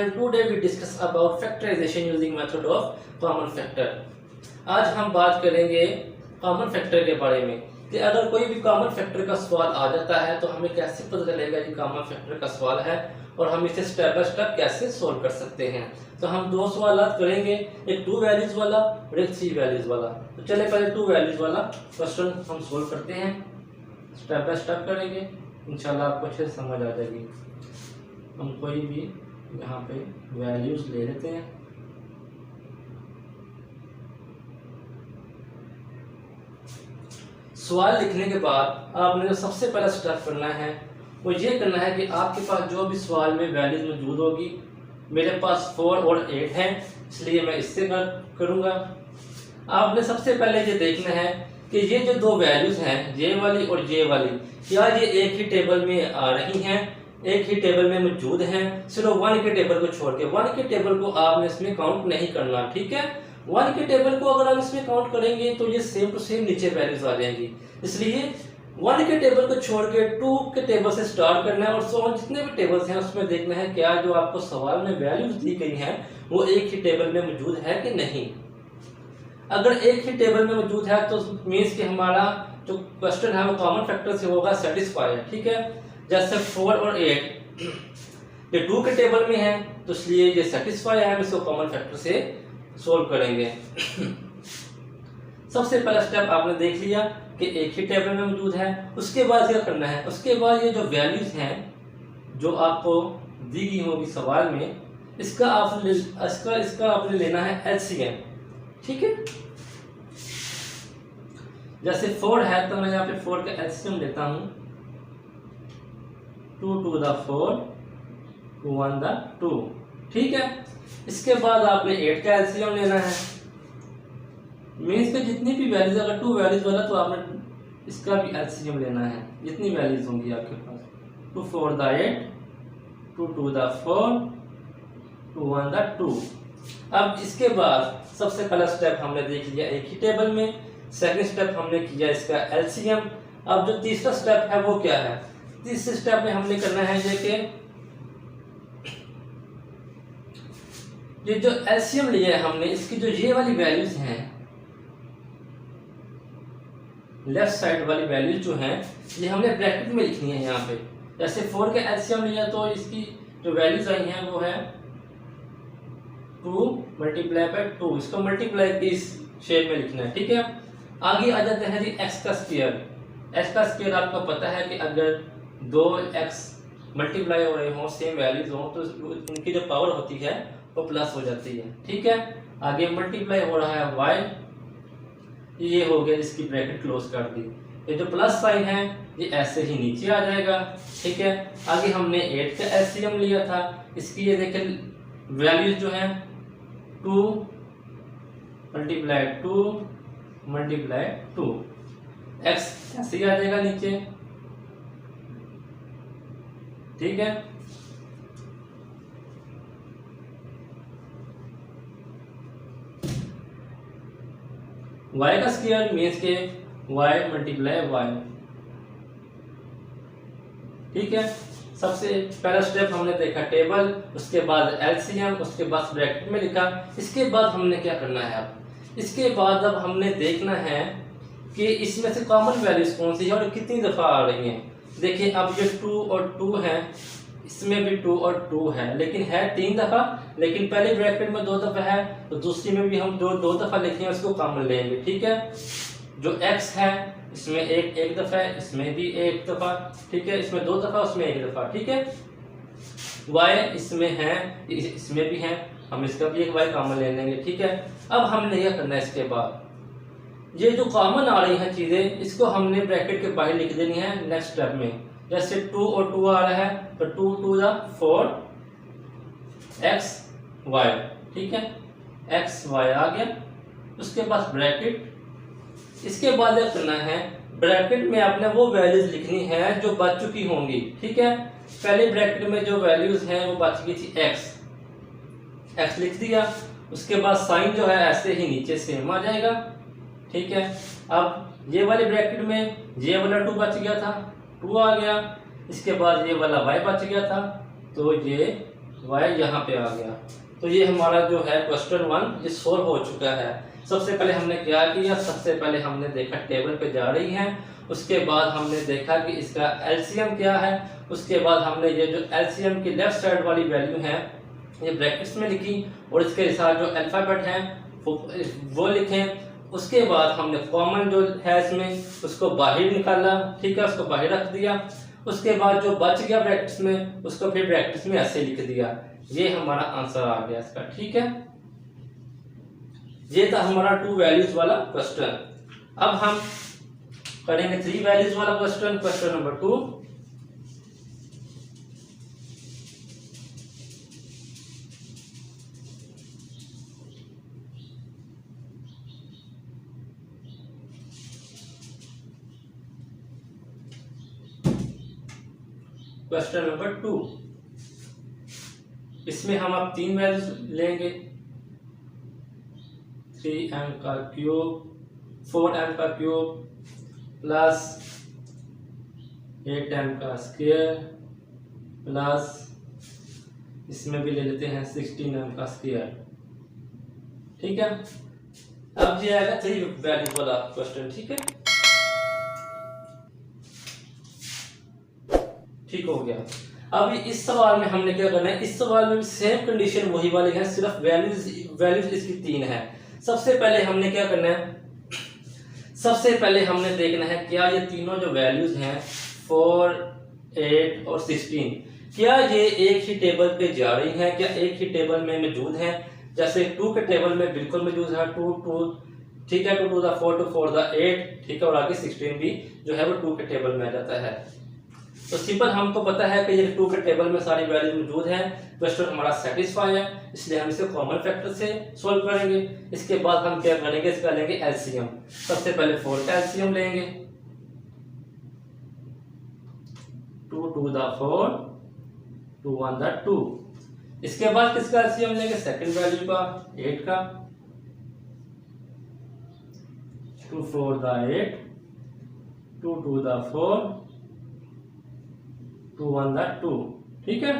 friend, today we discuss about factorization using method of common factor। आज हम बात करेंगे कॉमन फैक्टर के बारे में कि अगर कोई भी कॉमन फैक्टर का सवाल आ जाता है तो हमें कैसे पता चलेगा कि कॉमन फैक्टर का सवाल है और हम इसे स्टेप बाय स्टेप कैसे सोल्व कर सकते हैं। तो हम दो सवाल करेंगे, एक 2 वैल्यूज वाला और एक 3 वैल्यूज वाला। तो चले पहले 2 वैल्यूज वाला क्वेश्चन हम सोल्व करते हैं, स्टेप बाय स्टेप करेंगे, इंशाल्लाह आपको अच्छे से समझ आ जाएगी। हम कोई भी यहाँ पे वैल्यूज ले लेते हैं। सवाल लिखने के बाद आपने जो सबसे पहला स्टेप करना है वो ये करना है कि आपके पास जो भी सवाल में वैल्यूज मौजूद होगी, मेरे पास 4 और 8 है इसलिए मैं इससे करूँगा। आपने सबसे पहले ये देखना है कि ये जो दो वैल्यूज हैं, ये वाली और ये वाली, क्या ये एक ही टेबल में आ रही हैं, एक ही टेबल में मौजूद हैं। सिर्फ 1 के टेबल को छोड़ के 1 के टेबल को आपने इसमें काउंट नहीं करना, ठीक है। 1 के टेबल को अगर हम इसमें काउंट करेंगे तो ये सेम टू सेम नीचे वैल्यूज आ जाएंगी, इसलिए 1 के टेबल को छोड़ के 2 के टेबल से स्टार्ट करना है और सो जितने भी टेबल्स हैं उसमें देखना है क्या जो आपको सवाल में वैल्यूज दी गई हैं वो एक ही टेबल में मौजूद है कि नहीं। अगर एक ही टेबल में मौजूद है तो मीन्स कि हमारा जो क्वेश्चन है वो कॉमन फैक्टर से होगा सेटिस्फाई है, ठीक है। जैसे 4 और 8 ये 2 के टेबल में है तो इसलिए ये सेटिस्फाई है, हम इसको कॉमन फैक्टर से सोल्व करेंगे। सबसे पहला स्टेप आपने देख लिया कि एक ही टेबल में मौजूद है। उसके बाद क्या करना है, उसके बाद ये जो वैल्यूज हैं जो आपको दी गई होगी सवाल में, इसका आपने लेना है एलसीएम, ठीक है। जैसे 4 है तो मैं यहाँ पे 4 का एलसीएम लेता हूँ, 2 to the 4 to 1 the 2, ठीक है। इसके बाद आपने 8 का एलसीएम लेना है, मीन्स पे जितनी भी वैल्यूज, अगर 2 वैल्यूज वाला तो आपने इसका भी एलसीएम लेना है, जितनी वैल्यूज होंगी आपके पास, 2 4 the 8, 2 2 the 4 to 1 the 2। अब इसके बाद सबसे पहला स्टेप हमने देख लिया एक ही टेबल में, सेकंड स्टेप हमने किया इसका एलसीएम। अब जो तीसरा स्टेप है वो क्या है, तीसरे स्टेप में हमने करना है ये जो एलसीएम लिया है हमने, इसकी जो ये वाली वैल्यूज हैं, लेफ्ट साइड वाली वैल्यूज जो हैं ये हमने ब्रैकेट में लिखनी है यहाँ पे। जैसे 4 का एलसीएम लिया तो इसकी जो वैल्यूज आई हैं वो है 2 × 2, इसको मल्टीप्लाई इस शेप में लिखना है, ठीक है। आगे आ जाते हैं जी एक्स का स्क्वायर। एक्स का स्क्वायर आपको पता है कि अगर 2x मल्टीप्लाई हो रहे हों, सेम वैल्यूज हों, तो उनकी जो पावर होती है वो प्लस हो जाती है, ठीक है। आगे मल्टीप्लाई हो रहा है y, ये हो गया जिसकी ब्रैकेट क्लोज कर दी। ये जो प्लस साइन है ये ऐसे ही नीचे आ जाएगा, ठीक है। आगे हमने 8 का एलसीएम लिया था, इसकी ये देखें वैल्यूज जो हैं 2 × 2 × 2, x ऐसे ही आ जाएगा नीचे, ठीक है। y का स्क्वायर मीन्स के y × y, ठीक है। सबसे पहला स्टेप हमने देखा टेबल, उसके बाद एलसीएम, उसके बाद ब्रैकेट में लिखा। इसके बाद हमने क्या करना है, अब इसके बाद अब हमने देखना है कि इसमें से कॉमन वैल्यूज कौन सी है और कितनी दफ़ा आ रही हैं। देखिए अब ये 2 और 2 है, इसमें भी 2 और 2 है, लेकिन है 3 दफ़ा, लेकिन पहले ब्रैकेट में 2 दफ़ा है तो दूसरी में भी हम 2 दफ़ा लिखेंगे, उसको कॉमन लेंगे, ठीक है। जो x है इसमें एक दफ़ा है, इसमें भी 1 दफ़ा, ठीक है। इसमें 2 दफ़ा, उसमें 1 दफ़ा, ठीक है। y इसमें है, इसमें भी है, हम इसका भी एक y कॉमन ले लेंगे, ठीक है। अब हमने यह करना है, इसके बाद ये जो कॉमन आ रही हैं चीज़ें इसको हमने ब्रैकेट के बाहर लिख देनी है नेक्स्ट स्टेप में। जैसे 2 और 2 आ रहा है तो 2 2 the 4 x y, ठीक है, x y आ गया। उसके बाद ब्रैकेट, इसके बाद क्या करना है, ब्रैकेट में आपने वो वैल्यूज लिखनी है जो बच चुकी होंगी, ठीक है। पहले ब्रैकेट में जो वैल्यूज हैं वो बच गई थी x लिख दिया, उसके बाद साइन जो है ऐसे ही नीचे सेम आ जाएगा, ठीक है। अब ये वाले ब्रैकेट में ये वाला 2 बच गया था, 2 आ गया, इसके बाद ये वाला y बच गया था तो ये y यहाँ पे आ गया। तो ये हमारा जो है क्वेश्चन 1 ये सोल्व हो चुका है। सबसे पहले हमने क्या किया, सबसे पहले हमने देखा टेबल पे जा रही है, उसके बाद हमने देखा कि इसका एलसीएम क्या है, उसके बाद हमने ये जो एलसीएम की लेफ्ट साइड वाली वैल्यू है ये ब्रैकेट्स में लिखी और इसके साथ जो अल्फाबेट है वो लिखें। उसके बाद हमने कॉमन जो है इसमें उसको बाहर निकाला, ठीक है, उसको बाहर रख दिया। उसके बाद जो बच गया ब्रैकेट्स में उसको फिर ब्रैकेट्स में ऐसे लिख दिया। ये हमारा आंसर आ गया इसका, ठीक है। ये था हमारा 2 वैल्यूज वाला क्वेश्चन। अब हम करेंगे 3 वैल्यूज वाला question, question number 2। Question number 2, इसमें हम अब 3 वैल्यूज लेंगे, 3m का क्यूब 4m का क्यूब प्लस 8m का स्क्वायर प्लस इसमें भी ले लेते हैं 16m का स्क्वायर, ठीक है। अब ये आएगा 3 वैल्यूज वाला क्वेश्चन, ठीक है, ठीक हो गया। अब इस सवाल में हमने क्या करना है, इस सवाल में भी सेम कंडीशन वही वाली है, सिर्फ वैल्यूज इसकी 3 है। सबसे पहले हमने क्या करना है, सबसे पहले हमने देखना है क्या ये तीनों जो वैल्यूज हैं 4, 8 और 16 क्या ये एक ही टेबल पे जा रही हैं, क्या एक ही टेबल में मौजूद हैं। जैसे 2 के टेबल में बिल्कुल मौजूद है, 2 2, ठीक है, 2 2 द 4 2 4 द 8, ठीक है, और आगे 16 भी जो है वो 2 के टेबल में आ जाता है। तो सिंपल हमको पता है कि ये 2 के टेबल में सारी वैल्यू मौजूद है, क्वेश्चन हमारा सेटिस्फाई है, इसलिए हम इसे कॉमन फैक्टर से सॉल्व करेंगे। इसके बाद हम क्या करेंगे, इसका लेंगे एलसीएम। सबसे पहले 4 का एलसीएम लेंगे, 2 2 द 4 2 1 द 2। इसके बाद किसका एलसीएम लेंगे, सेकंड वैल्यू का 8 का, 2 4 द 8 2 2 द 4 2 1 द 2, ठीक है।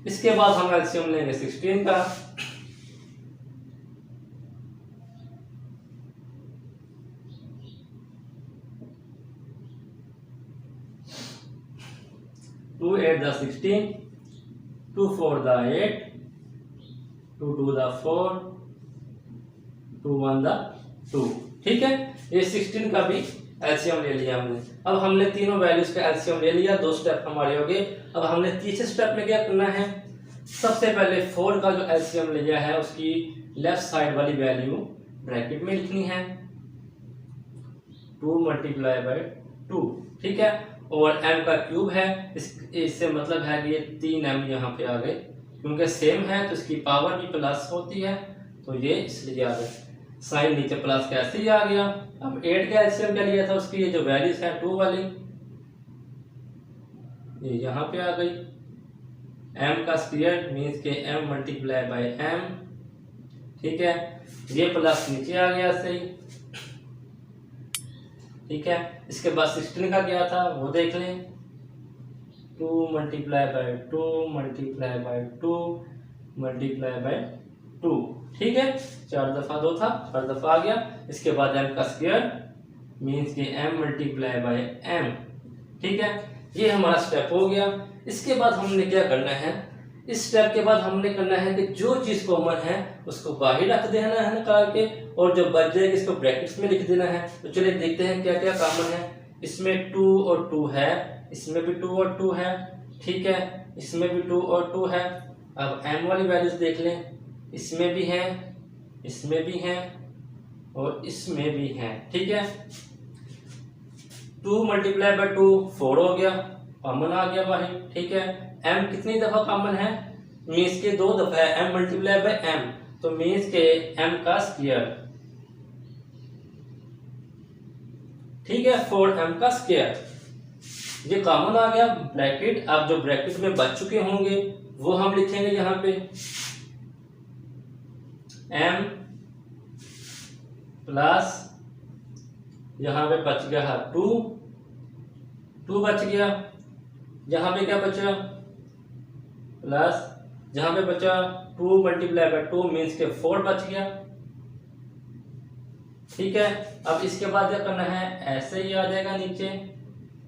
इसके बाद हम एलसीएम लेंगे 16 का, 2 8 द 16 2 4 द 8 2 2 द 4 2 1 द 2, ठीक है। ये 16 का भी एलसीएम ले लिया हमने। अब हमने तीनों वैल्यूज का एलसीएम ले लिया, 2 स्टेप हमारे हो गए। अब हमने तीसरे स्टेप में क्या करना है, सबसे पहले 4 का जो एलसीएम लिया है उसकी लेफ्ट साइड वाली वैल्यू ब्रैकेट में लिखनी है, 2 मल्टीप्लाई बाय 2, ठीक है, और m का क्यूब है, इससे मतलब है कि ये 3m यहाँ पे आ गए, क्योंकि सेम है तो इसकी पावर भी प्लस होती है, तो ये इसलिए आ गए, साइन नीचे प्लस कैसे ही आ गया। अब 8 का एलसीएम क्या लिया था, उसकी ये जो वैल्यूज है 2 वाली ये यहाँ पे आ गई, m का स्क्वायर मीन्स के m मल्टीप्लाई बाय m, ठीक है, ये प्लस नीचे आ गया सही, ठीक है। इसके बाद 16 का क्या था वो देख लें, 2 multiply by 2 multiply by 2 multiply by 2, ठीक है, 4 दफा 2 था, 4 दफा आ गया। इसके बाद m का स्क्वायर मीन्स के m मल्टीप्लाई बाय m, ठीक है, ये हमारा स्टेप हो गया। इसके बाद हमने क्या करना है, इस स्टेप के बाद हमने करना है कि जो चीज कॉमन है उसको बाहर रख देना है निकाल के, और जो बच जाएगी इसको ब्रैकेट्स में लिख देना है। तो चलिए देखते हैं क्या क्या कॉमन है। इसमें 2 और 2 है, इसमें भी 2 और 2 है, ठीक है, इसमें भी 2 और 2 है। अब m वाली वैल्यूज देख लें, इसमें भी हैं, इसमें भी हैं और इसमें भी हैं, ठीक है। 2 मल्टीप्लाई बाय 2 4 हो गया, कॉमन आ गया बाहर, ठीक है। m कितनी दफा कॉमन है, मीन्स के 2 दफा है, m मल्टीप्लाई बाय m, तो मीन्स के m का स्क्वायर, ठीक है, 4m का स्क्वायर, ये कॉमन आ गया ब्रैकेट। अब जो ब्रैकेट में बच चुके होंगे वो हम लिखेंगे यहाँ पे, m प्लस यहाँ पे बच गया 2 बच गया, यहाँ पे क्या बचा प्लस, जहां पे बचा 2 मल्टीप्लाई बाय 2 मीन्स के 4 बच गया। ठीक है, अब इसके बाद क्या करना है, ऐसे ही आ जाएगा नीचे,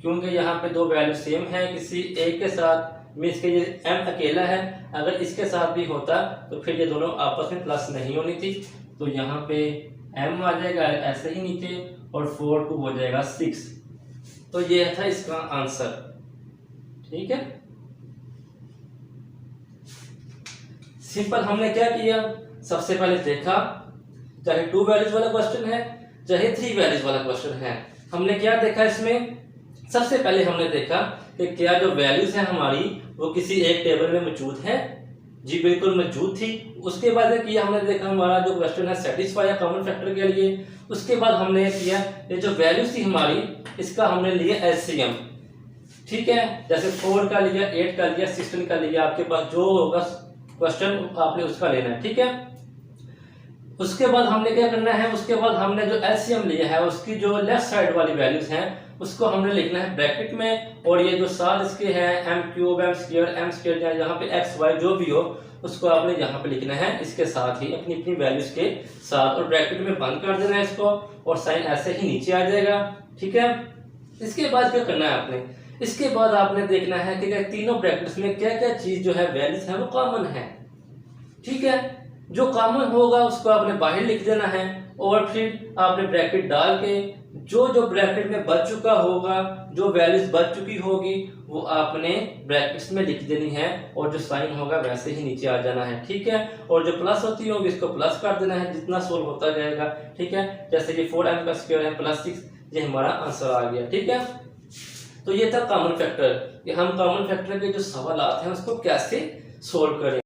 क्योंकि यहाँ पे दो वैल्यू सेम है किसी एक के साथ, मीन्स के ये m अकेला है, अगर इसके साथ भी होता तो फिर ये दोनों आपस में प्लस नहीं होनी थी, तो यहाँ पे m आ जाएगा ऐसे ही नीचे और 4 2 हो जाएगा 6। तो ये था इसका आंसर। ठीक है, सिंपल हमने क्या किया, सबसे पहले देखा चाहे 2 वैल्यूज वाला क्वेश्चन है चाहे 3 वैल्यूज वाला क्वेश्चन है, हमने क्या देखा इसमें, सबसे पहले हमने देखा कि क्या जो वैल्यूज है हमारी वो किसी एक टेबल में मौजूद है, जी बिल्कुल मौजूद थी। उसके बाद किया हमने देखा हमारा जो क्वेश्चन है सेटिस्फाई कॉमन फैक्टर के लिए। उसके बाद हमने किया ये जो वैल्यूज थी हमारी इसका हमने लिया एलसीएम। ठीक है, जैसे 4 का लिया, 8 का लिया, 16 का लिया, आपके पास जो होगा क्वेश्चन आपने उसका लेना है। ठीक है, उसके बाद हमने क्या करना है, उसके बाद हमने जो एलसीएम लिया है उसकी जो लेफ्ट साइड वाली वैल्यूज हैं उसको हमने लिखना है ब्रैकेट में, और ये जो साथ इसके हैं m क्यूब m स्क्वायर या यहाँ पे x y जो भी हो उसको आपने यहाँ पे लिखना है इसके साथ ही अपनी अपनी वैल्यूज के साथ, और ब्रैकेट में बंद कर देना है इसको, और साइन ऐसे ही नीचे आ जाएगा। ठीक है, इसके बाद क्या करना है आपने, इसके बाद आपने देखना है कि तीनों ब्रैकेट्स में क्या क्या चीज जो है वैल्यूज है वो कॉमन है। ठीक है, जो कॉमन होगा उसको आपने बाहर लिख देना है, और फिर आपने ब्रैकेट डाल के जो जो ब्रैकेट में बच चुका होगा, जो वैल्यूज बच चुकी होगी वो आपने ब्रैकेट्स में लिख देनी है, और जो साइन होगा वैसे ही नीचे आ जाना है। ठीक है, और जो प्लस होती होगी इसको प्लस कर देना है जितना सोल्व होता जाएगा। ठीक है, जैसे कि 4m का स्क्वायर है प्लस 6, ये हमारा आंसर आ गया। ठीक है, तो ये था कॉमन फैक्टर कि हम कॉमन फैक्टर के जो सवाल हैं उसको कैसे सोल्व करें।